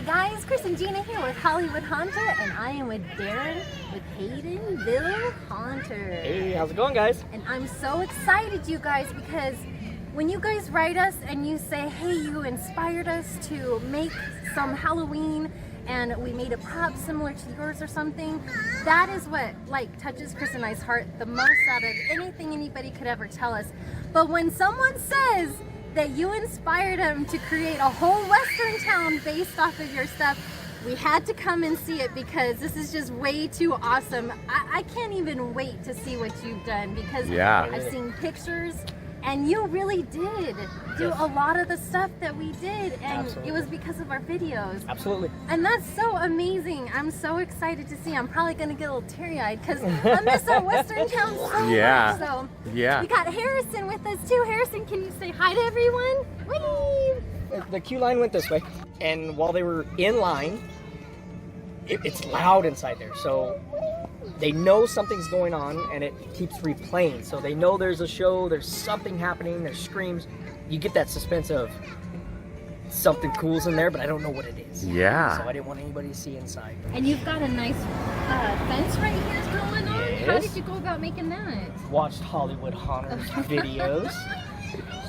guys, Chris and Gina here with Hollywood Haunter, and I am with Darren with Haydenville Haunter. Hey, how's it going, guys? And I'm so excited, you guys, because when you guys write us and you say, hey, you inspired us to make some Halloween and we made a prop similar to yours or something, that is what touches Chris and I's heart the most out of anything anybody could ever tell us. But when someone says that you inspired them to create a whole western town based off of your stuff, we had to come and see it because this is just way too awesome. I can't even wait to see what you've done because I've seen pictures and you really did do a lot of the stuff that we did, and it was because of our videos. Absolutely. And that's so amazing. I'm so excited to see. I'm probably gonna get a little teary-eyed because I miss our western town so much. So we got Harrison with us too. Harrison, can you say hi to everyone? Whee! The queue line went this way, and while they were in line, it's loud inside there. So they know something's going on, and it keeps replaying. So they know there's a show, there's something happening, there's screams. You get that suspense of something cool's in there, but I don't know what it is. Yeah. So I didn't want anybody to see inside. And you've got a nice fence right here going on. Yes. How did you go about making that? Watched Hollywood Haunters videos.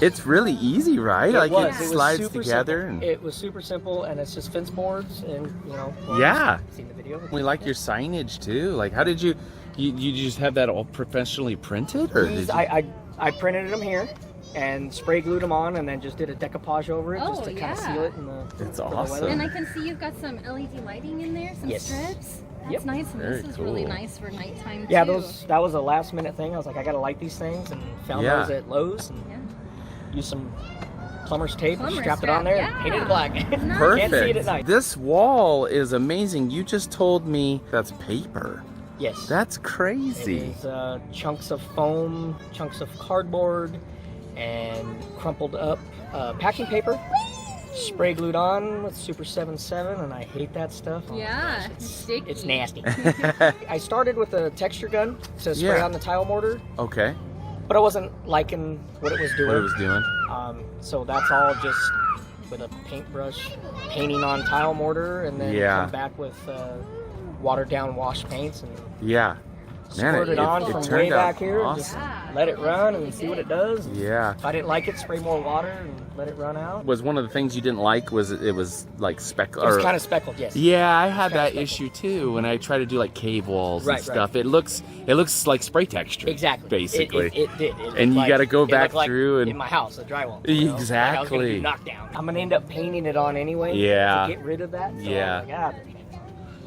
It's really easy, right? It slides super together. Simple. And it was super simple, and it's just fence boards, and seen the video. We like your signage too. Like, how did you just have that all professionally printed, or I printed them here and spray glued them on, and then just did a decoupage over it just to kind of seal it in the. It's awesome. And I can see you've got some LED lighting in there, some strips. That's nice, and this is really nice for nighttime too. Yeah, that was a last minute thing. I was like, I gotta light these things, and found those at Lowe's, and used some plumber's tape and strapped it on there and painted it black. Perfect. Can't see it at night. This wall is amazing. You just told me that's paper. Yes. That's crazy. It is chunks of foam, chunks of cardboard, and crumpled up packing paper. Spray glued on with Super 7.7, and I hate that stuff. Oh yeah, it's nasty. I started with a texture gun to spray on the tile mortar. Okay. But I wasn't liking what it was doing. So that's all just with a paintbrush, painting on tile mortar, and then come back with watered down wash paints and squirt it on from way back here. And just let it run and see what it does. Yeah. If I didn't like it, spray more water and let it run out. Was one of the things you didn't like was it was like speckled? It was kind of speckled, yes. Yeah, I had that issue too when I try to do like cave walls and stuff. It looks like spray texture. Exactly. Basically. It did. And you got to go back through and in my house, the drywall. Exactly. I was gonna do knockdown. I'm gonna end up painting it on anyway. Yeah. To get rid of that. So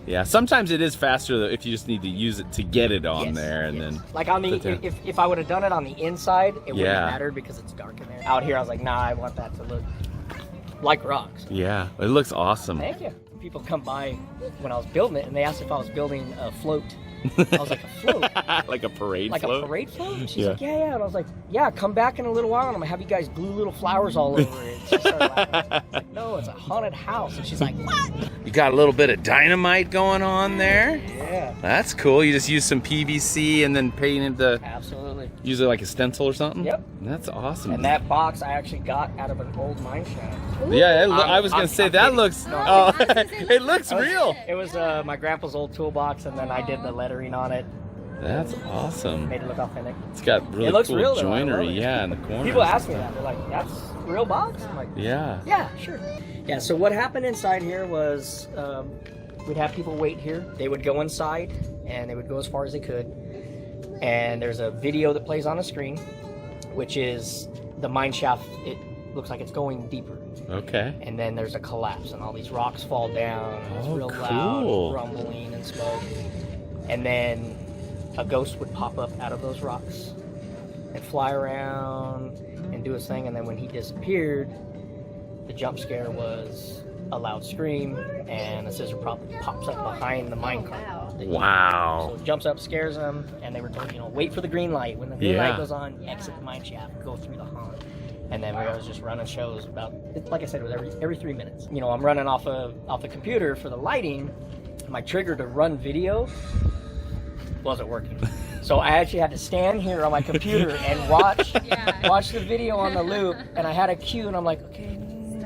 yeah, sometimes it is faster if you just need to use it to get it on there, and then like on the if I would have done it on the inside, it wouldn't have mattered because it's dark in there. Out here, I was like, nah, I want that to look like rocks. Yeah, it looks awesome. Thank you. People come by when I was building it, and they asked if I was building a float. I was like, a float? Like a parade float? Like a parade float? And she's like, yeah. And I was like, yeah, come back in a little while, and I'm gonna have you guys glue little flowers all over it. She started laughing. I was like, no, it's a haunted house. And she's like, what? You got a little bit of dynamite going on there? Yeah. That's cool. You just use some PVC and then painted the... Absolutely. Use it like a stencil or something? Yep. That's awesome. And that box I actually got out of an old mine shaft. Ooh. Yeah, I was going to say, that looks... it looks real. It was my grandpa's old toolbox, and then I did the lettering on it. That's awesome. Made it look authentic. It's got really cool real, joinery, in the corner. People ask me that. They're like, that's a real box? I'm like, yeah, sure. Yeah, so what happened inside here was we'd have people wait here. They would go inside, and they would go as far as they could. And there's a video that plays on the screen, which is the mine shaft. It looks like it's going deeper. Okay. And then there's a collapse, and all these rocks fall down. And it's real loud, rumbling and smoke. And then a ghost would pop up out of those rocks and fly around and do his thing. And then when he disappeared, the jump scare was a loud scream, and a scissor prop pops up behind the minecart. Wow. So it jumps up, scares them, and they were told, wait for the green light. When the green light goes on, exit the mine shaft, go through the haunt. And then we was just running shows about, like I said, it was every 3 minutes. I'm running off the computer for the lighting. My trigger to run video wasn't working. So I actually had to stand here on my computer and watch the video on the loop, and I had a cue, and I'm like, okay,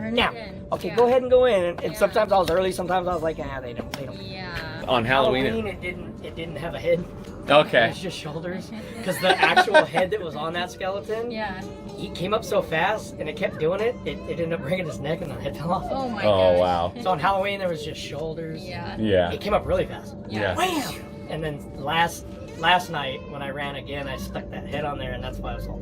Turn Now, it in. okay, Yeah. go ahead and go in. And Yeah. sometimes I was early, sometimes I was like, they don't. Yeah. On Halloween. it didn't have a head. Okay. It's just shoulders. Because the actual head that was on that skeleton, Yeah. he came up so fast and it kept doing it. It ended up breaking his neck and the head fell off. Oh my Oh gosh. wow. So on Halloween there was just shoulders. Yeah. Yeah. It came up really fast. Yeah. Wham! And then last night when I ran again, I stuck that head on there, and that's why I was all.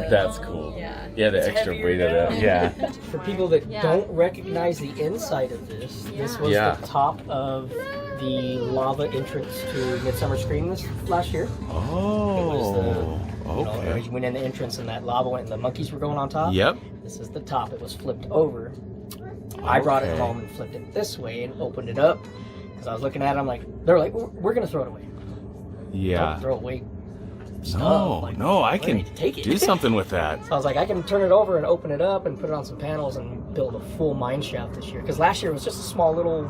That's cool. Yeah. Yeah, the It's extra heavier weight of now. that. Yeah. For people that Yeah. don't recognize the inside of this, this was Yeah. the top of the lava entrance to Midsummer Scream this last year. Oh. You know, Okay. you went in the entrance and that lava went and the monkeys were going on top. Yep. This is the top. It was flipped over. I brought it Okay. home and flipped it this way and opened it up. Because I was looking at it, I'm like, they're like, we're going to throw it away. Yeah. Don't throw away stuff. No, Like, no, I we can need to take it. do something with that. So I was like, I can turn it over and open it up and put it on some panels and build a full mine shaft this year. Because last year it was just a small little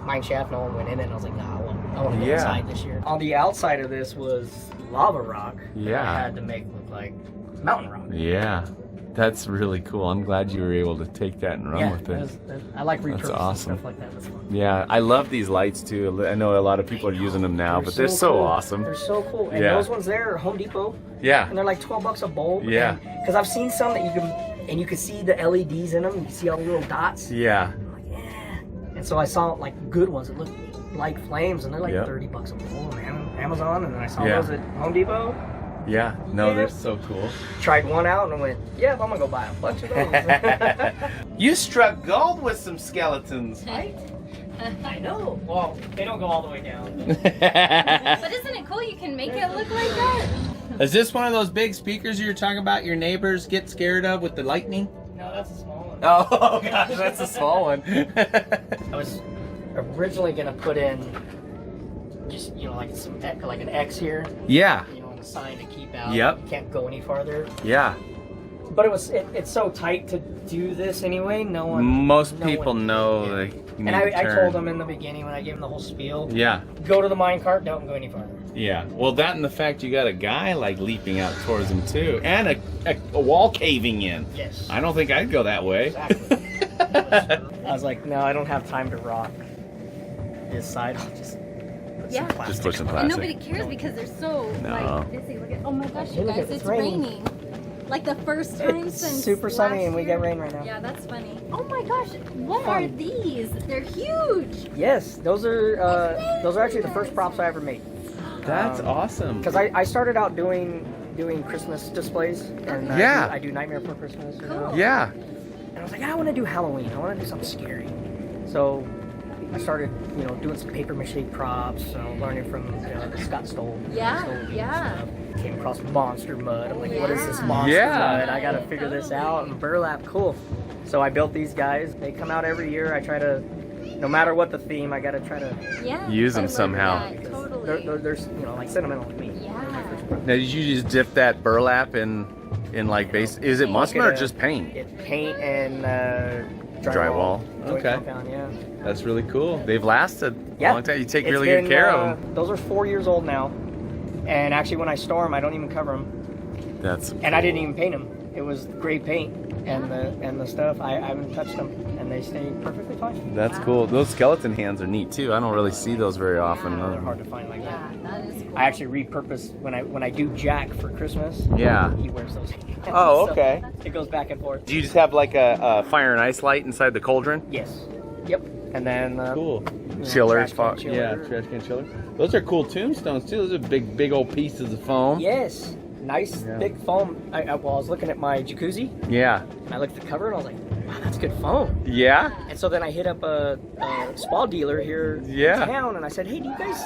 mine shaft. No one went in it. And I was like, nah, I want to go Yeah. inside this year. On the outside of this was lava rock. that Yeah. I had to make look like mountain rock. Yeah. That's really cool. I'm glad you were able to take that and run with it. I like repurposing awesome. stuff like that. That's fun. Yeah, I love these lights too. I know a lot of people are using them now, but they're so cool. awesome. They're so cool. And Yeah. those ones there are Home Depot. Yeah. And they're like $12 a bulb. Yeah. Because I've seen some that you can see the LEDs in them. You can see all the little dots. Yeah. I'm like, yeah. And so I saw like good ones that look like flames, and they're like Yep. $30 a bulb on Amazon. And then I saw Yeah. those at Home Depot. Yeah. No, Yeah. they're so cool. Tried one out and I went, yeah, I'm gonna go buy a bunch of those. You struck gold with some skeletons. Right? I know. Well, they don't go all the way down. But isn't it cool you can make it look like that? Is this one of those big speakers you're talking about your neighbors get scared of with the lightning? No, that's a small one. Oh gosh, that's a small one. I was originally gonna put in just like like an X here, Yeah. and a sign to keep out. Yep. You can't go any farther. Yeah. But it's so tight to do this anyway. No one. Most no people one- know yeah. they need And to I turn. told them in the beginning when I gave them the whole spiel. Yeah. Go to the minecart. Don't go any farther. Yeah. Well, that and the fact you got a guy like leaping out towards him too, and a wall caving in. Yes. I don't think I'd go that way. Exactly. I was like, no, I don't have time to rock this side. I'll just put Yeah. some plastic. Just put some And plastic. nobody cares because they're so No. like busy. Look at, oh my gosh, Hey, you look guys, at- it's it's raining. raining. Like the first time It's since super sunny last and we get year. rain right now. Yeah, that's funny. Oh my gosh, what Fun. are these? They're huge. Yes, those are actually the first props I ever made. That's awesome. Because I started out doing Christmas displays, and Yeah. I do Nightmare for Christmas. Cool. Yeah. And I was like, I want to do Halloween. I want to do something scary. So I started, doing some paper mache props. Learning from Scott Stoll. Yeah, Stoll and yeah. stuff. Came across monster mud. I'm like, what is this monster Yeah. mud? I gotta figure this out. And burlap, cool. So I built these guys. They come out every year. I try to, no matter what the theme, I gotta try to. Yeah. Use them totally. somehow. Yeah, Because totally. they're like sentimental to me. Yeah. They're my first prop. Now, did you just dip that burlap in like base? Is it muscle or just paint? It's paint and Drywall. Joint Okay. compound, yeah. That's really cool. They've lasted a Yeah. long time. You take It's really good been, care of them. Those are 4 years old now. And actually, when I store them, I don't even cover them. That's And I didn't even paint them. It was gray paint and the stuff. I haven't touched them, and they stay perfectly fine. That's cool. Those skeleton hands are neat too. I don't really see those very often. They're hard to find like Yeah, that. that is cool. I actually repurpose when I do Jack for Christmas. Yeah. He wears those. Oh, So okay. it goes back and forth. Do you just have like a fire and ice light inside the cauldron? Yes. Yep. And then Cool. know, Chillers, trash can yeah, chiller. trash can chiller. Those are cool tombstones too. Those are big old pieces of foam. yes, nice Yeah. thick foam. I was looking at my jacuzzi, Yeah. and I looked at the cover, and I was like, wow, that's good foam. Yeah. And so then I hit up a spa dealer here Yeah. in town, and I said, hey, do you guys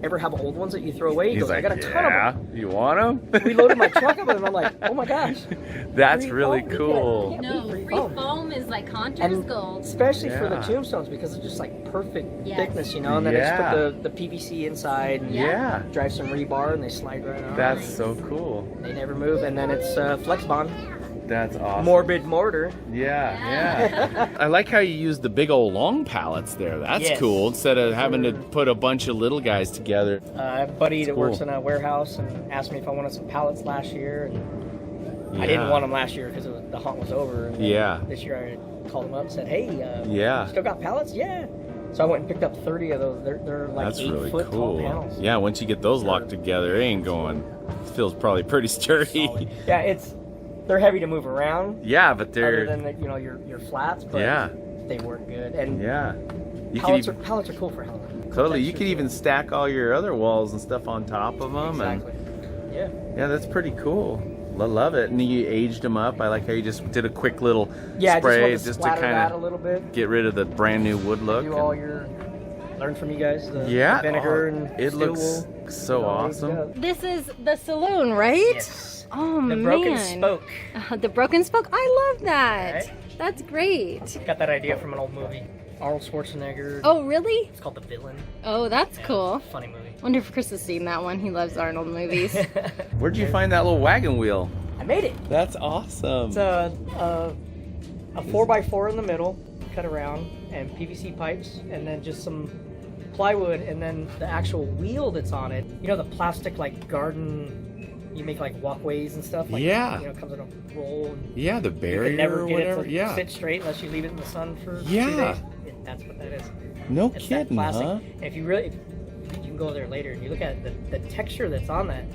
ever have old ones that you throw away? He He's goes, like, I got a ton yeah. of them. You want them? We loaded my truck up with them. I'm like, oh my gosh. That's Free really foam, we cool. can't No, beat free free foam. foam is like Haunter's And gold. especially for the Yeah. tombstones, because it's just like perfect Yes. thickness, and then I Yeah. just put the PVC inside and Yeah. drive some rebar, and they slide right on. That's so cool. They never move, and then it's Flex Bond, That's awesome. morbid mortar. Yeah, yeah. I like how you use the big old long pallets there. That's Yes. cool. Instead of having to put a bunch of little guys together. I have a buddy that cool. works in a warehouse and asked me if I wanted some pallets last year, and I didn't want them last year because the hunt was over. And this year I called them up and said, hey, still got pallets? Yeah. So I went and picked up 30 of those. They're like That's 8 really foot cool. tall panels. Yeah, once you get those locked together, it ain't going. It feels probably pretty sturdy. Solid. Yeah, they're heavy to move around. Yeah, but they're other than your flats, but they work good. And pallets are cool for Halloween. Totally, you could even stack all your other walls and stuff on top of them. Exactly. And yeah, that's pretty cool. I love it. And you aged them up. I like how you just did a quick little spray just to kind a little bit. Get rid of the brand new wood look. Do all your learn from you guys. The vinegar and it steel looks wool. so awesome. This is the saloon, right? Yes. Oh The man. broken spoke. The broken spoke. I love that. Right? That's great. Got that idea from an old movie. Arnold Schwarzenegger. Oh really? It's called The Villain. Oh, that's cool. It's a funny movie. Wonder if Chris has seen that one. He loves Arnold movies. Where'd you find that little wagon wheel? I made it. That's awesome. It's a 4x4 in the middle, cut around, and PVC pipes, and then just some plywood, and then the actual wheel that's on it. You know the plastic like garden, you make like walkways and stuff. Like, You know, it comes in a roll. And Yeah, the you barrier can never or get whatever. it to sit straight unless you leave it in the sun for 2 days. That's what that is. No It's kidding, that plastic. huh? And if you really, you can go there later and you look at the texture that's on that.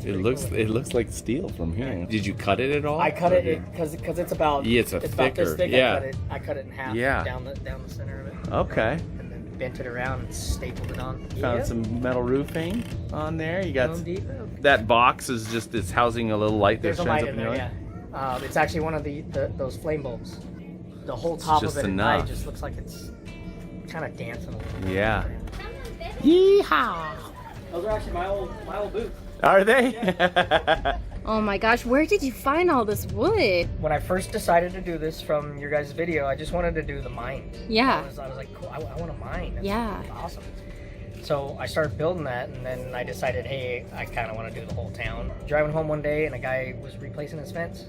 It looks like steel from here. Did you cut it at all? I cut it because it's about it's about thicker. this thick. Yeah. I cut it in half. Yeah. Down the center of it. Okay. And then bent it around and stapled it on. Found some metal roofing on there. You got Home Depot. that box is just it's housing a little light that There's a shines light up in in your there. light. Yeah. It's actually one of those flame bulbs. The whole top just of it at enough. night just looks like it's kind of dancing a little bit. Yeah. Yeehaw! Those are actually my old boots. Are they? Oh my gosh, where did you find all this wood? When I first decided to do this from your guys' video, I just wanted to do the mine. Yeah. I was like, cool, I want to mine. That's Yeah. awesome. So I started building that, and then I decided, hey, I kind of want to do the whole town. Driving home one day, and a guy was replacing his fence,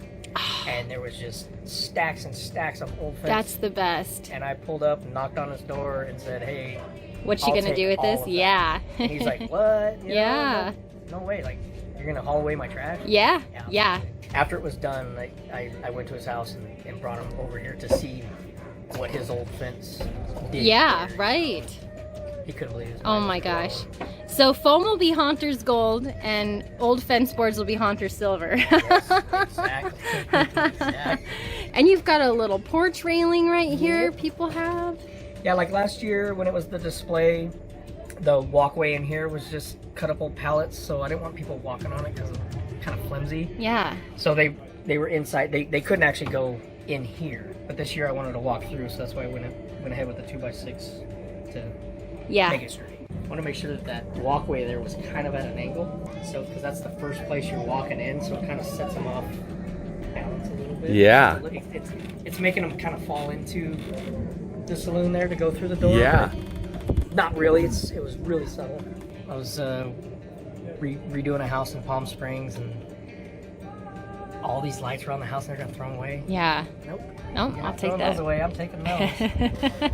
and there was just stacks and stacks of old fence. That's the best. And I pulled up, and knocked on his door, and said, hey, What you I'll gonna take do with all this? of that. Yeah. And he's like, what? You know, Yeah. No way. Like, you're gonna haul away my trash? Yeah. Yeah. After it was done, I went to his house and brought him over here to see what his old fence did. Yeah, right. He couldn't believe it. Oh my gosh. So foam will be Haunter's gold and old fence boards will be Haunter's silver. Yes, exactly. And you've got a little porch railing right here people have. Yeah, like last year when it was the display, the walkway in here was just cut up old pallets, so I didn't want people walking on it because it's kind of flimsy. Yeah. So they were inside. They couldn't actually go in here. But this year I wanted to walk through, so that's why I went ahead with the 2x6 to make it sturdy. I want to make sure that walkway there was kind of at an angle, so because that's the first place you're walking in, so it kind of sets them off balance a little bit. Yeah. So it's making them kind of fall into the saloon there to go through the door. Yeah. but Not really. It was really subtle. I was redoing a house in Palm Springs, and all these lights around the house, and they're gonna throw them away. Yeah. Nope. Nope, You're I'll not take throwing that. those away. I'm taking those.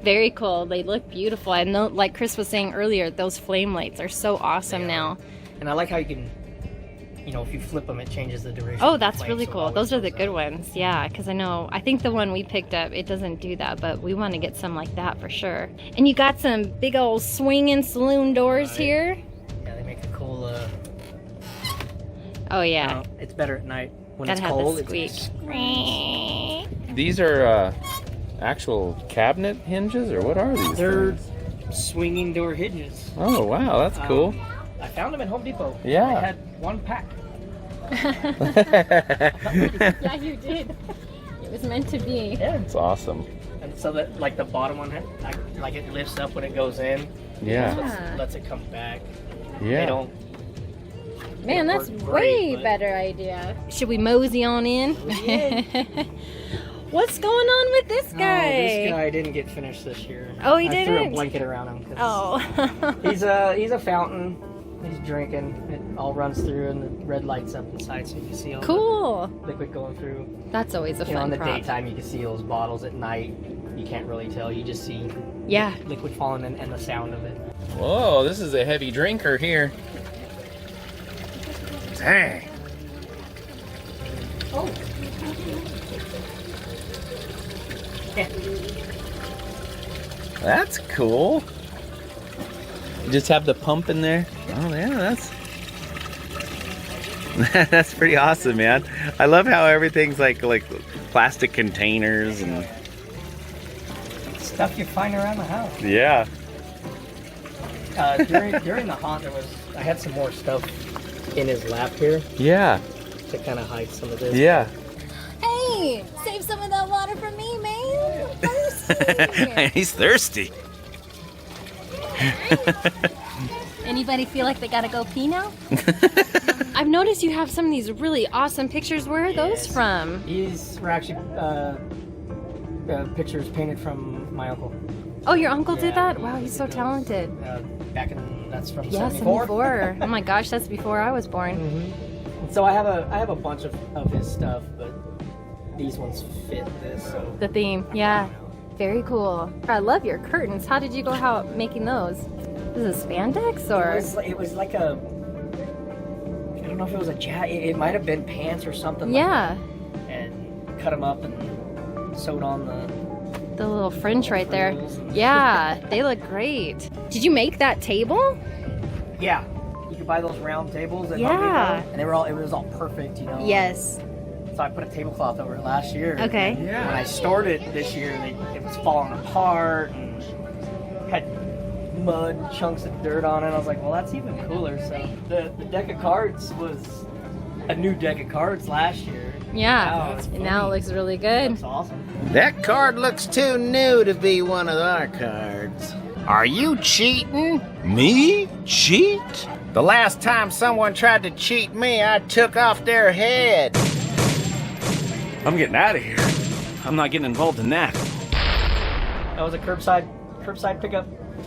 Very cool. They look beautiful. And like Chris was saying earlier, those flame lights are so awesome now. And I like how you can, if you flip them, it changes the duration. Oh, of the that's flame, really so it cool. always Those are the goes good up. ones. Yeah, because I think the one we picked up, it doesn't do that, but we want to get some like that for sure. And you got some big old swinging saloon doors Right. here. Yeah, they make a cool. Oh yeah. It's better at night when Gotta it's have cold. the squeak. These are actual cabinet hinges, or what are these? They're things? swinging door hinges. Oh wow, that's cool. I found them at Home Depot. Yeah. I had one pack. Yeah, you did. It was meant to be. Yeah. It's awesome. And so that, like the bottom one, like it lifts up when it goes in. Yeah. Yeah. Lets it come back. They Yeah. don't. Man, that's work way great, but- better idea. Should we mosey on in? in. What's going on with this Oh, guy? this guy didn't get finished this year. Oh, he I threw a didn't? blanket around him. 'cause Oh. He's a fountain. He's drinking. It all runs through, and the red lights up inside, so you can see all Cool. the liquid going through. That's always a In fun the prop. daytime, you can see those bottles. At night, you can't really tell. You just see Yeah. liquid falling and the sound of it. Whoa, this is a heavy drinker here. Dang. Oh. Yeah. That's cool. You just have the pump in there. Oh yeah, that's pretty awesome, man. I love how everything's like plastic containers and Stuff you find around the house. yeah. During the haunt, I had some more stuff in his lap here Yeah. to kind of hide some of this. Yeah. Hey, save some of that water for me, man. Thirsty. He's thirsty. Anybody feel like they gotta go pee now? I've noticed you have some of these really awesome pictures. Where are those from? These were actually pictures painted from my uncle. Oh, your uncle did that? Wow, he's so talented. That's from Yeah, 74. Oh my gosh, that's before I was born. Mm-hmm. So I have a bunch of his stuff, but these ones fit this. So. The theme, yeah. Very cool. I love your curtains. How did you go about making those? Is it spandex or? It was like a. I don't know if it was a jacket. It might have been pants or something. Yeah. Like that. And cut them up and sewed on the little fringe right there. Yeah, they look great. Did you make that table? Yeah. You could buy those round tables. At Yeah. Home Depot, and it was all perfect, you know. Yes. So I put a tablecloth over it last year. Okay. And when I stored it this year, it was falling apart and had mud, chunks of dirt on it. I was like, well, that's even cooler. So the deck of cards was a new deck of cards last year. Yeah. And now it looks really good. Looks awesome. That card looks too new to be one of our cards. Are you cheating? Me? Cheat? The last time someone tried to cheat me, I took off their head. I'm getting out of here. I'm not getting involved in that. That was a curbside pickup.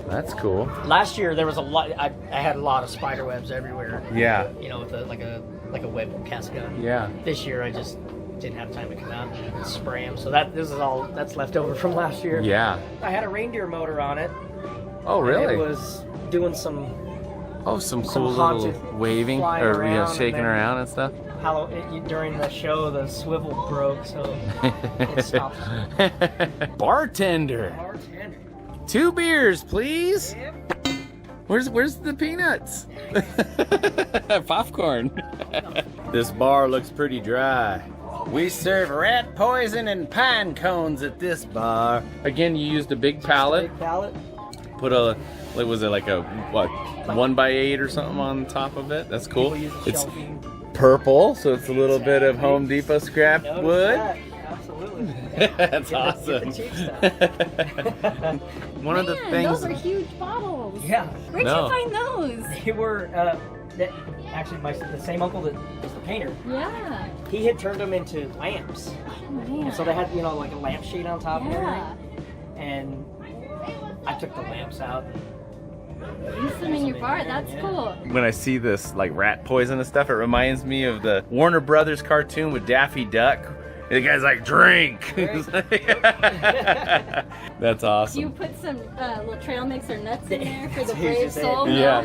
That's cool. Last year there was a lot. I had a lot of spider webs everywhere. Yeah. You know, with like a web cast gun. Yeah. This year I just didn't have time to come out and spray them. So this is all that's left over from last year. Yeah. I had a reindeer motor on it. Oh, really? It was doing some some cool little waving or shaking around and stuff. During the show, the swivel broke, so it stopped. Bartender. 2 beers, please. Yep. Where's the peanuts? Popcorn. This bar looks pretty dry. We serve rat poison and pine cones at this bar. Again, you used a big pallet. Big pallet. Put a, was it like a, what, 1x8 or something on top of it? That's cool. It's purple, so it's a little bit of Home Depot scrap wood. Absolutely. That's awesome. Get the cheap stuff. One of the things. Those are huge bottles. Yeah. Where'd you find those? They were actually the same uncle that was the painter. Yeah. He had turned them into lamps. Oh, man. And so they had, like a lampshade on top and Yeah. everything. And I took the lamps out. Use them in your bar. That's cool. When I see this like rat poison and stuff, it reminds me of the Warner Brothers cartoon with Daffy Duck. The guy's like, drink. That's awesome. Do you put some little trail mix or nuts in there for the It's brave just soul? Yeah.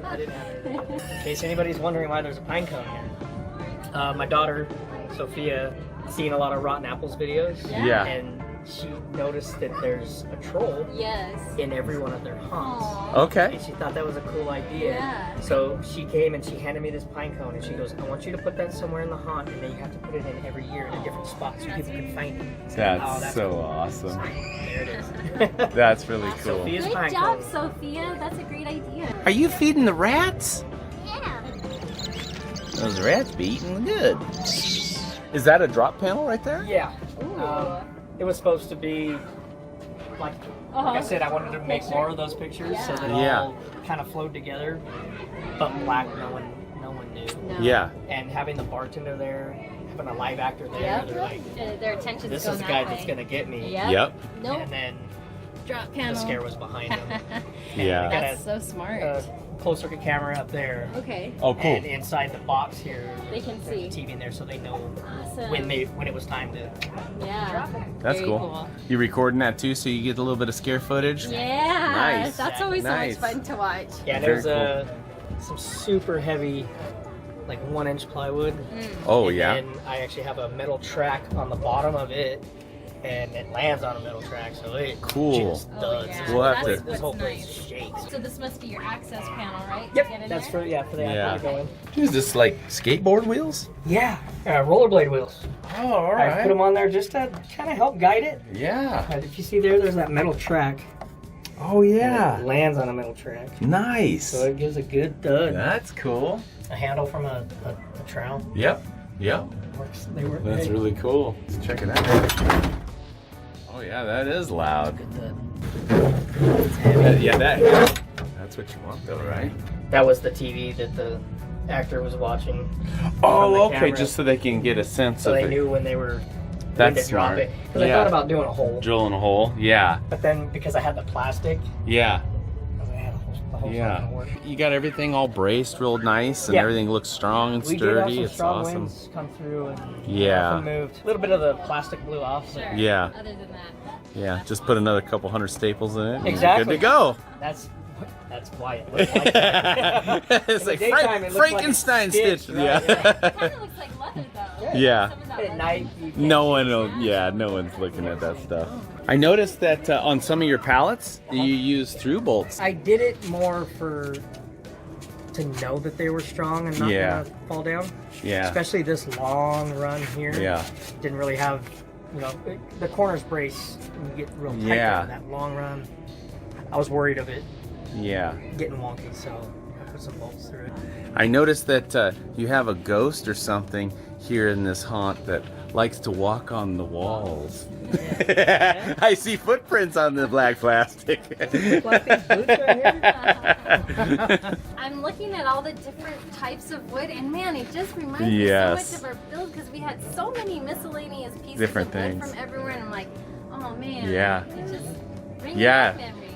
I didn't have it. In case anybody's wondering why there's a pine cone here. My daughter, Sophia, seen a lot of Rotten Apples videos. Yeah. And she noticed that there's a troll Yes. in every one of their haunts. Aw. Okay. And she thought that was a cool idea. Yeah. So she came and she handed me this pine cone and she goes, I want you to put that somewhere in the haunt and then you have to put it in every year in a different spot so people can find it. That's so cool. awesome. There it is. That's really cool. Sophia's Good pine job, cone. Sophia. That's a great idea. Are you feeding the rats? Yeah. Those rats be eating good. Is that a drop panel right there? Yeah. Ooh. It was supposed to be like I said, I wanted to make more of those pictures so that it all kind of flowed together. But black, no one knew. No. Yeah. And having the bartender there, having a live actor there, Yep. they're like, Their attention's this going is the that guy that's way. gonna get me. Yep. Nope. And then Drop panel. the scare was behind him. Yeah. And I got That's so smart. a close circuit camera up there. Okay. Oh, cool. And inside the box here, They can there's see. a TV in there, so they know Awesome. when it was time to. Yeah. That's Very cool. You recording that too, so you get a little bit of scare footage? Yeah. Nice. That's always Nice. so much fun to watch. Yeah, Very there's some super heavy, like 1-inch plywood. Oh, and yeah. then I actually have a metal track on the bottom of it, and it lands on a metal track, so it Cool. just Oh, does. yeah. We'll have That's to- This whole what's place nice. shakes. So this must be your access panel, right? to Yep, get in that's there? for the Yeah. to go in. Is this like skateboard wheels? Yeah, rollerblade wheels. Oh, all I put them on there just to kind of help guide it. Yeah. If you see there's that metal track. Oh, and yeah. it lands on a metal track, Nice. so it gives a good thud. That's cool. A handle from a trowel. Yep. Yep. Works. They work. That's great. really cool. Let's check it out. Oh, yeah, that is loud. Good thud. Yeah, that's what you want, though, right? That was the TV that the actor was watching. Oh, the okay, camera. just so they can get a sense So of they it. knew when they were That's going to drop smart. it. Because I Yeah. thought about doing a hole, Drilling a hole. Yeah. but then because I had the plastic, Yeah. I was like, the hole's not Yeah. gonna work. You got everything all braced real nice and Yeah. everything looks strong and We did have sturdy. some It's strong awesome. winds come through and Yeah. nothing moved. A little bit of the plastic blew off. So Sure. Yeah. Other than that. Yeah, just put another couple hundred staples in it. And Exactly. You're good to go. that's why it looked like that. It's In the like daytime, it looks like it's Frankenstein stitched, stitch. right? Yeah. It kind of looks like leather though. Yeah. Some of that At leather. night, you can't No see one it. will, yeah, no one's looking at that stuff. I noticed that on some of your pallets, you use through bolts. I did it more to know that they were strong and not Yeah. gonna fall down. Yeah. Especially this long run here. Yeah. Didn't really have, the corners brace and you get real tight Yeah. on that long run. I was worried of it Yeah. getting wonky, so I put some bolts through it. I noticed that you have a ghost or something here in this haunt that likes to walk on the walls. I see footprints on the black plastic. Like these boots right here. I'm looking at all the different types of wood, and man, it just reminds Yes. me so much of our build because we had so many miscellaneous pieces Different of wood things. from everywhere, and I'm like, oh man, Yeah. it just brings Yeah. back memories.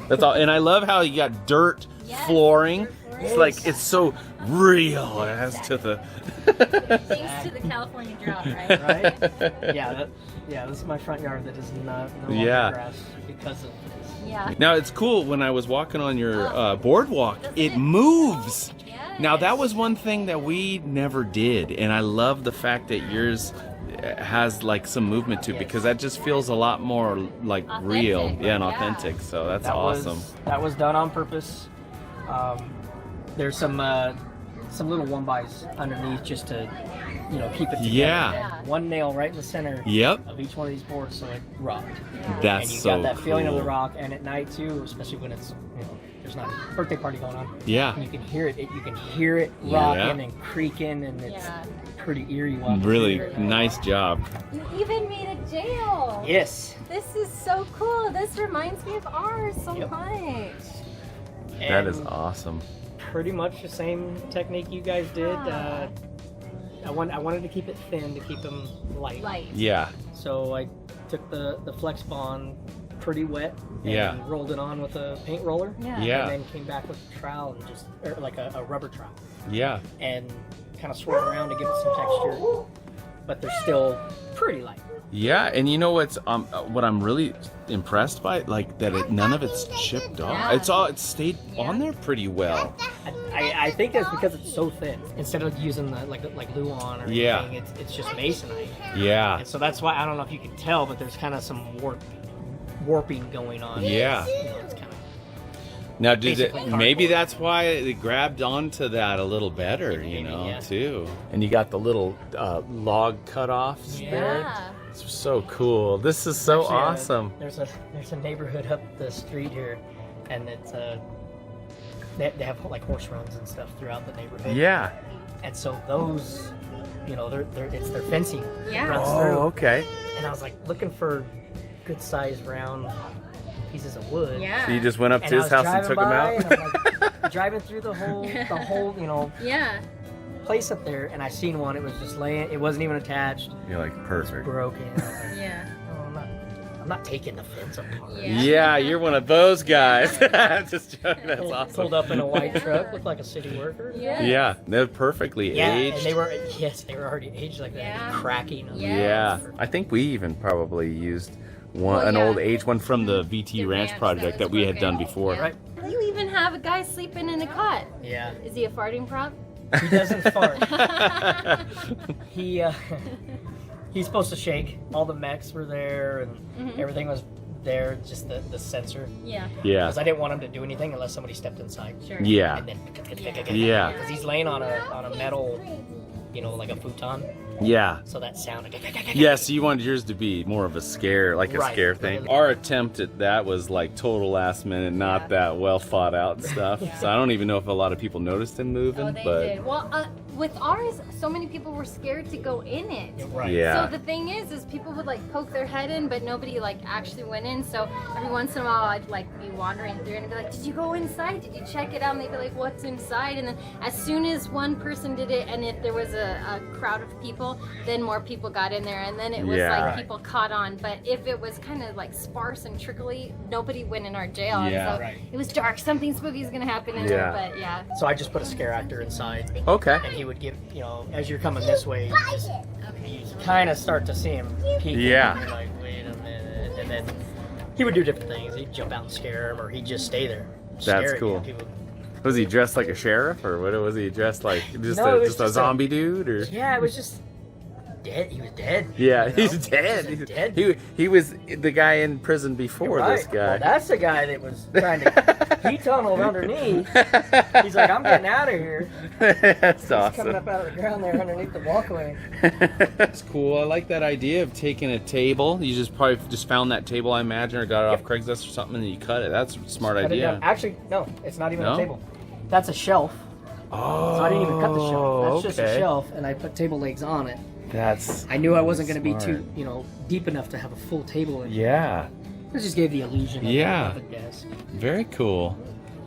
That's all. And I love how you got dirt Yes, flooring. dirt flooring. It's like, it's so real as to the... Thanks to the California drought, right? Right? Yeah, this is my front yard that is not no longer Yeah. grass because of this. Yeah. Now it's cool when I was walking on your boardwalk, Doesn't it it? moves. Yes. Now that was one thing that we never did, and I love the fact that yours has like some movement to it because that just feels a lot more like real, Authentic, yeah, and yeah. authentic. So that's That awesome. that was done on purpose. There's some little 1-bys underneath just to keep it together. Yeah. One nail right in the center Yep, of each one of these boards, so it rocked. that's And you so got that feeling of the cool. rock, and at night too, especially when it's there's not a birthday party going on. Yeah, And you can hear it. You can hear it rocking Yeah. and creaking, and it's Yeah. pretty eerie. Walking really through it. nice job. You even made a jail. Yes. This is so cool. This reminds me of ours so Yep. much. That is And awesome. pretty much the same technique you guys did. Yeah. I wanted to keep it thin to keep them light. Light. Yeah, So I took the Flex Bond pretty wet and Yeah. rolled it on with a paint roller. Yeah. Yeah. And then came back with a trowel and just like a rubber trowel yeah, and kind of swirled around to give it some texture. But they're still pretty light. yeah. And you know what I'm really impressed by, like that none of it's chipped off. Yeah. It stayed on there pretty well. I think that's because it's so thin. Instead of using the like Luan or anything, Yeah. it's just masonite. Yeah, And so that's why I don't know if you can tell, but there's kind of some warping going on. Yeah. It's kind of now did it, basically maybe cardboard. that's why it grabbed onto that a little better, Maybe, yeah. too. And you got the little log cut-offs there. Yeah. It's so cool. This is so Actually, awesome. There's a neighborhood up the street here, and it's they have like horse runs and stuff throughout the neighborhood. Yeah. And so those, it's their fencing Yeah. runs Oh, through. okay. And I was like looking for good sized round pieces of wood. Yeah. So you just went up And to I his was house and driving took him by, out? and I'm like, driving through the whole Yeah. place up there, and I seen one. It was just laying. It wasn't even attached. You're like, perfect. Broken. I was like, Yeah. oh, I'm not taking the fence apart. Yeah, you're one of those guys. Just joking. That's Pulled awesome. up in a white truck, looked like a city worker. Yeah. Yeah, they're perfectly Yeah, aged. and they were already aged like that, Yeah. cracking. Yeah. Yeah, I think we even probably used Well, an yeah. old aged one from the VT The Ranch ranch project that that we was had done broken. before. Yeah. Right. You even have a guy sleeping in a cot. Yeah. Is he a farting prop? He doesn't fart. He's supposed to shake. All the mechs were there, and everything was there. Just the sensor. Yeah. Yeah. Because I didn't want him to do anything unless somebody stepped inside. Sure. Yeah. And then Yeah. because he's laying on a metal, like a futon. Yeah. So that sound. Yeah, so you wanted yours to be more of a scare, like a Right. scare thing. Our attempt at that was like total last minute, not that well thought out stuff. So I don't even know if a lot of people noticed him moving, Oh, they but did. Well, with ours, so many people were scared to go in it. Right. yeah. So the thing is people would like poke their head in, but nobody like actually went in. So every once in a while, I'd like be wandering through and be like, "Did you go inside? Did you check it out?" And they'd be like, "What's inside?" And then as soon as one person did it, and if there was a crowd of people, then more people got in there, and then it was Yeah. like Right. people caught on. But if it was kind of like sparse and trickly, nobody went in our jail. And Yeah. so Right. it was dark. Something spooky is gonna happen in Yeah. there. But yeah. So I just put a scare actor inside, Okay. and he would give, as you're coming this way, Okay. you kind of start to see him peek. Yeah. And you're like, wait a minute, and then he would do different things. He'd jump out and scare him, or he'd just stay there. stare at you. cool. People- Was he dressed like a sheriff, or what was he dressed like? Just No, it was just a just zombie dude, or? Yeah, it was just dead. He was dead. Yeah, you know? he's He was dead. just dead. He was the guy in prison before Right. this guy. Well, that's the guy that was trying to. He tunneled underneath. He's like, I'm getting out of here. That's He's coming awesome. up out of the ground there underneath the walkway. That's cool. I like that idea of taking a table. You probably just found that table, I imagine, or got it off Craigslist or something, and then you cut it. That's a smart Cut it idea. down. Actually, no, it's not even No? a table. That's a shelf. Oh, So I didn't even cut the shelf. That's just a okay. shelf, and I put table legs on it. That's I knew I wasn't going to be smart. too, deep enough to have a full table. In. Yeah, It just gave the illusion of, Yeah. of a desk. very cool.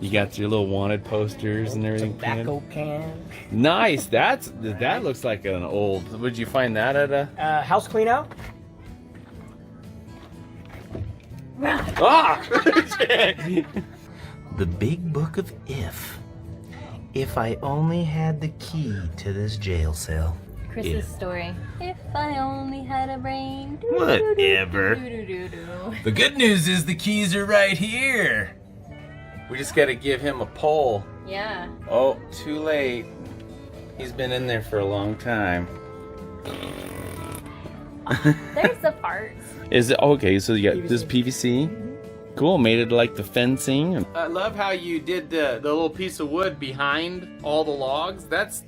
You got your little wanted posters and everything. painted. Tobacco can. Nice. That looks like an old. Would you find that at a? House clean out. Ah! The Big Book of If. If I only had the key to this jail cell. Chris's story. If I only had a brain. Whatever. The good news is the keys are right here. We just got to give him a pull. Yeah. Oh, too late. He's been in there for a long time. There's the parts. Is it okay? So you got this PVC. Cool, made it like the fencing. I love how you did the little piece of wood behind all the logs. That's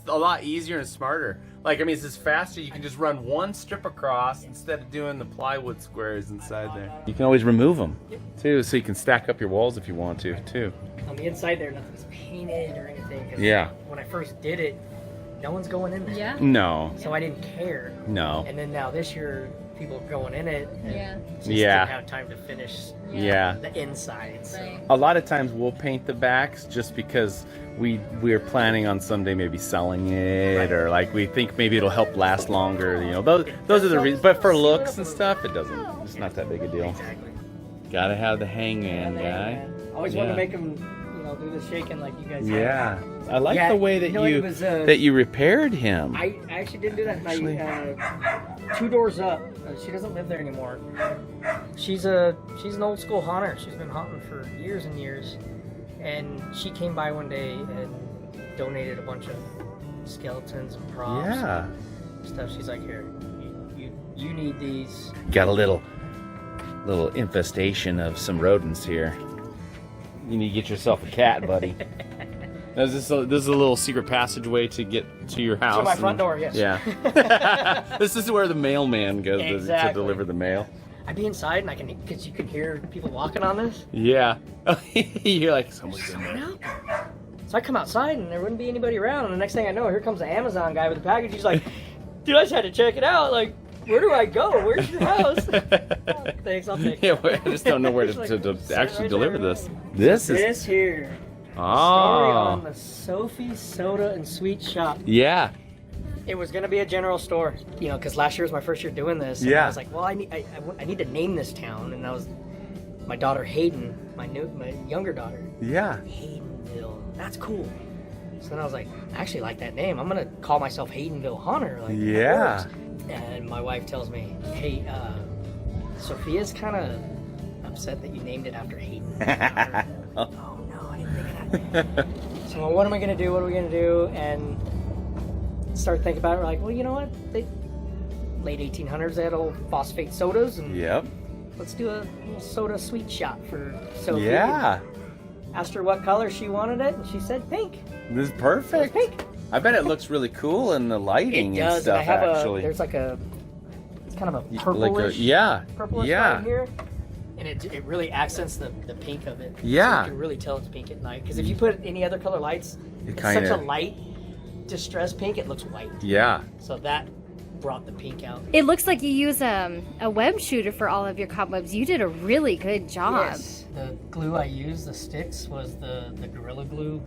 a lot easier and smarter. Like, I mean, it's just faster. You can just run one strip across instead of doing the plywood squares inside there. You can always remove them too, so you can stack up your walls if you want to too. On the inside there, nothing's painted or anything. 'Cause Yeah. When I first did it, no one's going in there. Yeah. No, So I didn't care. no. And then now this year, people are going in it. And Yeah. just Yeah. didn't have time to finish Yeah. the insides. Right. A lot of times we'll paint the backs just because we're planning on someday maybe selling it, Right. or like we think maybe it'll help last longer. Those are the reasons. But for looks and stuff, it doesn't. It's not that big a deal. Exactly. Gotta have the hangman Yeah, guy. man. I always wanted Yeah. to make them, do the shaking like you guys. Yeah, I like Yeah, the way that you know, it was, that you repaired him. I actually didn't do that. Actually- 2 doors up. She doesn't live there anymore. She's an old school haunter. She's been haunting for years and years. And she came by one day and donated a bunch of skeletons and props Yeah, and stuff. She's like, here, you need these. got a little infestation of some rodents here. You need to get yourself a cat, buddy. This is a little secret passageway to get to your house. To my front door, yes. Yeah. This is where the mailman goes to Exactly. deliver the mail. I'd be inside and because you can hear people walking on this. Yeah. You're like, someone's in there. No. So I come outside and there wouldn't be anybody around, and the next thing I know, here comes the Amazon guy with the package. He's like, dude, I just had to check it out. Like, where do I go? Where's your house? Thanks, I'll take it. Yeah, I just don't know where He's like, to "Sit actually right deliver there." this. This is. This here. Story Oh. on the Sophie Soda and Sweet Shop. Yeah. It was gonna be a general store, because last year was my first year doing this. And Yeah. I was like, well, I need to name this town, and that was my daughter Hayden, my younger daughter. Yeah. Haydenville. That's cool. So then I was like, I actually like that name. I'm gonna call myself Haydenville Haunter. Like, that Yeah. works. And my wife tells me, hey, Sophia's kind of upset that you named it after Hayden. Oh no, I didn't think of that. So well, what am I gonna do? What are we gonna do? And start thinking about it. We're like, well, you know what? Late 1800s, they had old phosphate sodas, and Yep. let's do a little soda sweet shot for Sophie. Yeah. Asked her what color she wanted it, and she said pink. This is perfect. Pink. I bet it looks really cool in the lighting It and does. stuff. I have actually, there's like it's kind of a like purplish, purplish yeah. right here, and it really accents the pink of it. Yeah. So you can really tell it's pink at night. Because if you put any other color lights, it's kinda- such a light, distressed pink, it looks white. Yeah. So that brought the pink out. It looks like you use a web shooter for all of your cobwebs. You did a really good job. Yes. The glue I used, the sticks, was the Gorilla Glue.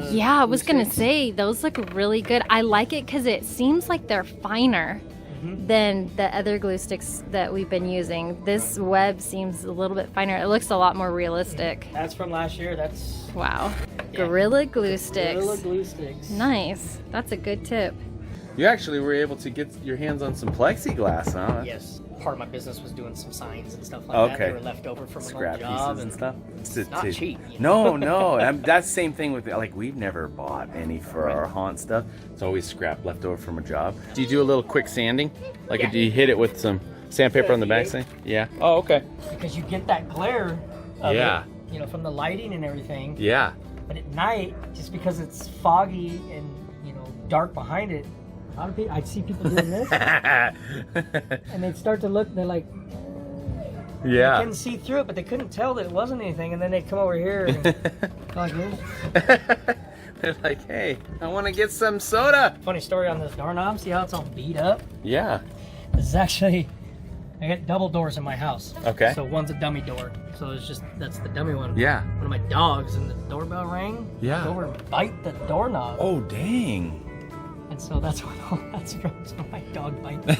Yeah, I was glue gonna sticks. say those look really good. I like it because it seems like they're finer than the other glue sticks that we've been using. This web seems a little bit finer. It looks a lot more realistic. That's from last year. That's Wow. Yeah. Gorilla Glue sticks. Gorilla Glue sticks. Nice. That's a good tip. You actually were able to get your hands on some plexiglass, huh? Yes. Part of my business was doing some signs and stuff like that. Okay. They were left over from an Scrap old job pieces and stuff. It's not cheap. You know? No. That's the same thing with like we've never bought any for our haunt stuff. It's always scrap left over from a job. Do you do a little quick sanding? Like Yeah. do you hit it with some sandpaper on the backside? Yeah. Oh, okay. Because you get that glare of Yeah. it, you know, from the lighting and everything. Yeah. But at night, just because it's foggy and, you know, dark behind it, a lot of people, I'd see people doing this and they'd start to look, they're like, they Yeah. couldn't see through it, but they couldn't tell that it wasn't anything. And then they'd come over here and go like this. They're like, hey, I want to get some soda. Funny story on this doorknob. See how it's all beat up? Yeah. This is actually, I got double doors in my house. Okay. So one's a dummy door. So it's just, that's the dummy one. Yeah. One of my dogs, and the doorbell rang. Yeah. Go over and bite the doorknob. Oh, dang. And so that's what all that's from. So my dog bites.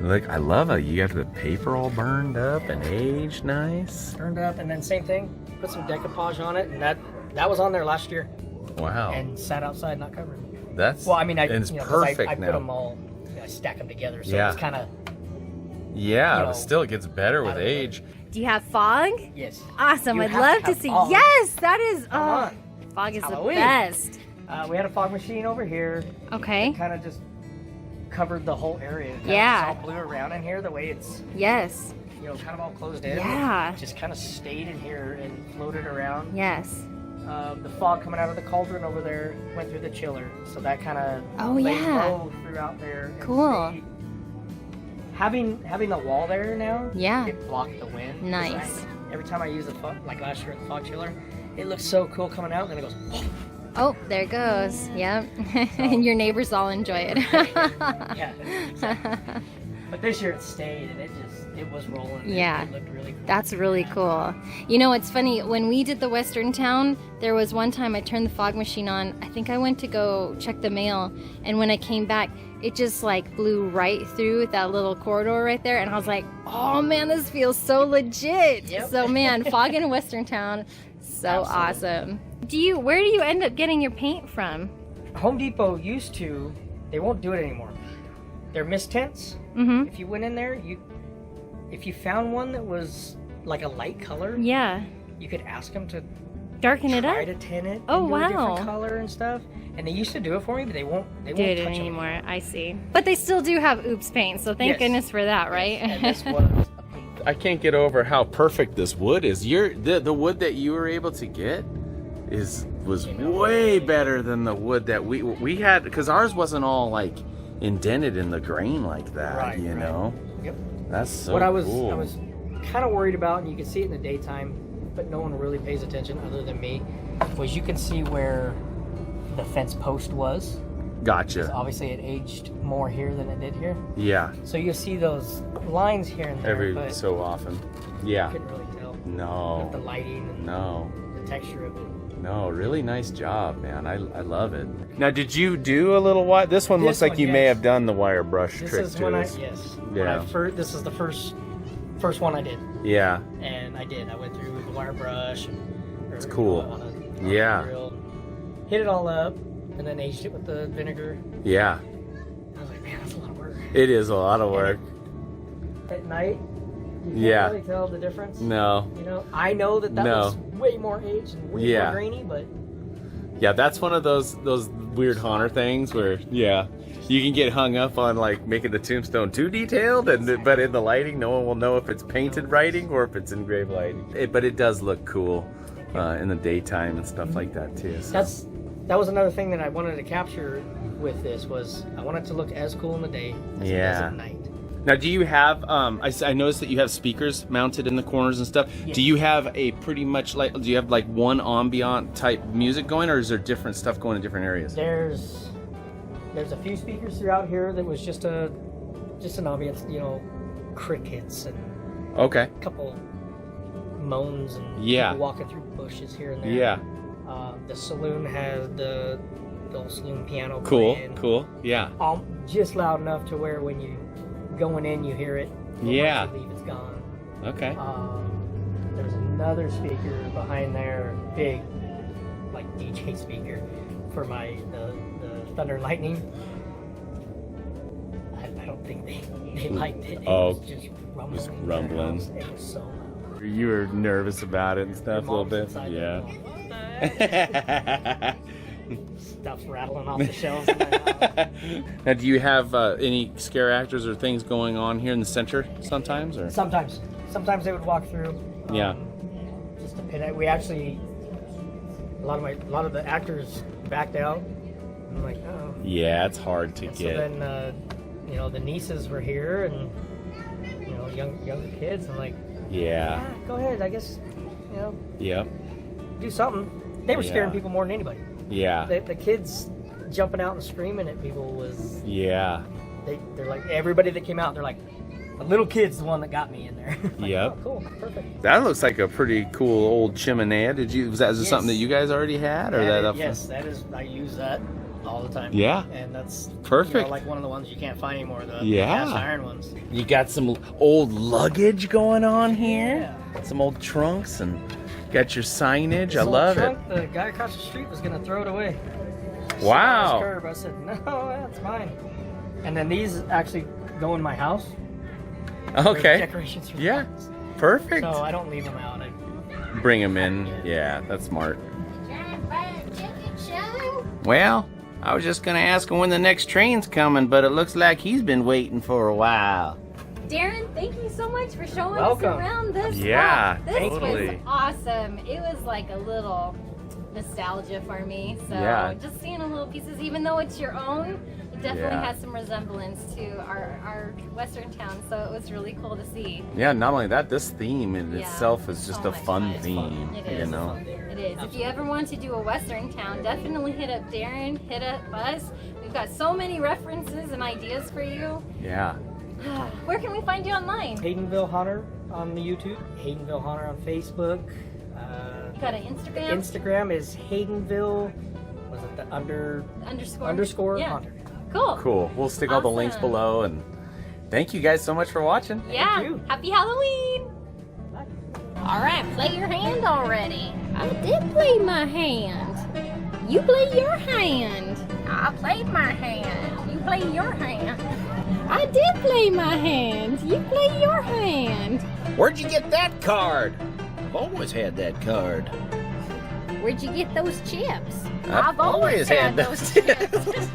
Like, I love it. You have the paper all burned up and aged nice. Turned up, and then same thing. Put some decoupage on it, and that was on there last year, Wow. and sat outside not covered. That's Well, I mean, and it's 'cause perfect I put now. them all, I stack them together, so Yeah. it's kind of Yeah, you but know, still it gets better with out of the- age. Do you have fog? yes. Awesome. You I'd have love to have see. fog. Yes, that is. Come Oh, on. fog is the Halloween. best. We had a fog machine over here. Okay. Kind of just covered the whole area. Kind Yeah. of just all blew around in here the way it's, Yes. you know, kind of all closed in. Yeah. It just kind of stayed in here and floated around. Yes. The fog coming out of the cauldron over there went through the chiller, so that kind of Oh, laid yeah. low throughout there. and Cool. stayed. Having the wall there now, Yeah. it blocked the wind. Nice. Every time I use the fog, like last year at the fog chiller, it looks so cool coming out, and then it goes. Oh, there it goes. Yep. And your neighbors all enjoy it. Yeah, exactly. But this year it stayed, and it was rolling. Yeah. It looked really cool. That's really cool. You know, it's funny. When we did the Western Town, there was one time I turned the fog machine on. I think I went to go check the mail, and when I came back, it just like blew right through that little corridor right there, and I was like, "Oh man, this feels so legit." Yep. So man, fog in Western Town, so Absolutely. awesome. Where do you end up getting your paint from? Home Depot used to. They won't do it anymore. They're mist tents. Mm-hmm. If you went in there, if you found one that was like a light color, Yeah. you could ask them to Darken it try up. to tint it. Oh, into a wow. different color and stuff. And they used to do it for me, but they won't. They Do won't it touch it anymore. I see. But they still do have oops paint, so thank Yes. goodness for that, right? And this was a paint. I can't get over how perfect this wood is. The wood that you were able to get was way better than the wood that we had, because ours wasn't all like indented in the grain like that. Right, you right. know, Yep. that's so What I was cool. kind of worried about, and you can see it in the daytime, but no one really pays attention other than me, was you can see where the fence post was. Gotcha. Obviously, it aged more here than it did here. Yeah, So you see those lines here and there, every but so often. you Yeah. couldn't really tell with the No. lighting and No. the texture of it. No, really nice job, man. I love it. Now, did you do a little wire? This one looks This like one, you may yes. have done the wire brush This trick is to when this. yes. Yeah. This is the first one I did, Yeah. and I went through with the wire brush. It's cool. Yeah. Hit it all up, and then aged it with the vinegar. Yeah. I was like, man, that's a lot of work. It is a lot of work. At night, you can't Yeah. really tell the difference. No. You know, I know that No. was way more aged and way Yeah. more grainy, but Yeah, that's one of those weird haunter things where, yeah, you can get hung up on like making the tombstone too detailed, but in the lighting, no one will know if it's painted writing or if it's engraved lighting. But it does look cool in the daytime and stuff like that too. So. That was another thing that I wanted to capture with this was I wanted to look as cool in the day as it does at night. Now, do you have? I noticed that you have speakers mounted in the corners and stuff. Yes. Do you have a pretty much like? Do you have like one ambient type music going, or is there different stuff going in different areas? There's a few speakers throughout here that was just an ambience, you know, crickets and Okay. a couple moans and Yeah. people walking through bushes here and there. Yeah. The saloon has the old saloon piano Cool. playing. Cool. Yeah. Just loud enough to where when you going in you hear it. But Yeah. Once you leave, it's gone. Okay. There's another speaker behind there, big, like DJ speaker for the thunder and lightning. I don't think they liked it. It was just rumbling. just rumbling. It was so loud. You were nervous about it and stuff a little bit. Yeah. Stuff's rattling off the shelves in my house. Now, do you have any scare actors or things going on here in the center sometimes, or? Sometimes they would walk through. Yeah. Just we actually a lot of the actors backed out. I'm like, oh. Yeah, it's hard to And get. so then, you know, the nieces were here, and you know, younger kids. I'm like, Yeah. go ahead. I guess, you know, Yep. do something. They were scaring Yeah. people more than anybody. Yeah. The kids jumping out and screaming at people was. Yeah. They're like everybody that came out. They're like, the little kid's the one that got me in there. Like, Yep. oh, cool, perfect. That looks like a pretty cool old chimney. Was that Yes. something that you guys already had, or that up? Yes, that is. I use that all the time. Yeah. And that's Perfect. You know, like one of the ones you can't find anymore. The Yeah. cast iron ones. You got some old luggage going on here. Yeah. Some old trunks and got your signage. This I old love trunk, the guy across the street was gonna throw it away. Wow. Saw this curb. I said, no, that's mine. And then these actually go in my house. it. Okay. Decorations for the Yeah. house. Perfect. So I don't leave them out. Bring them in. Yeah, that's smart. Well, I was just gonna ask him when the next train's coming, but it looks like he's been waiting for a while. Darren, thank you so much for showing Welcome. us around this. Yeah, This totally. was awesome. It was like a little nostalgia for me. So Yeah. just seeing the little pieces, even though it's your own, it definitely Yeah. has some resemblance to our western town. So it was really cool to see. Yeah, not only that, this theme in Yeah, itself is so just a much fun fun. theme. It You is. know. It is. If you ever want to do a western town, definitely hit up Darren, hit up us. We've got so many references and ideas for you. Yeah. Where can we find you online? Haydenville Haunter on the YouTube. Haydenville Haunter on Facebook. You got an Instagram? Instagram is Haydenville. Was it the underscore Yeah. Haunter? Cool. Cool. We'll stick all the links Awesome. below, and thank you guys so much for watching. Yeah. you. Happy Halloween. All right, play your hand already. I did play my hand. You play your hand. I played my hand. You play your hand. I did play my hand. You play your hand. Where'd you get that card? I've always had that card. Where'd you get those chips? I've always had those chips.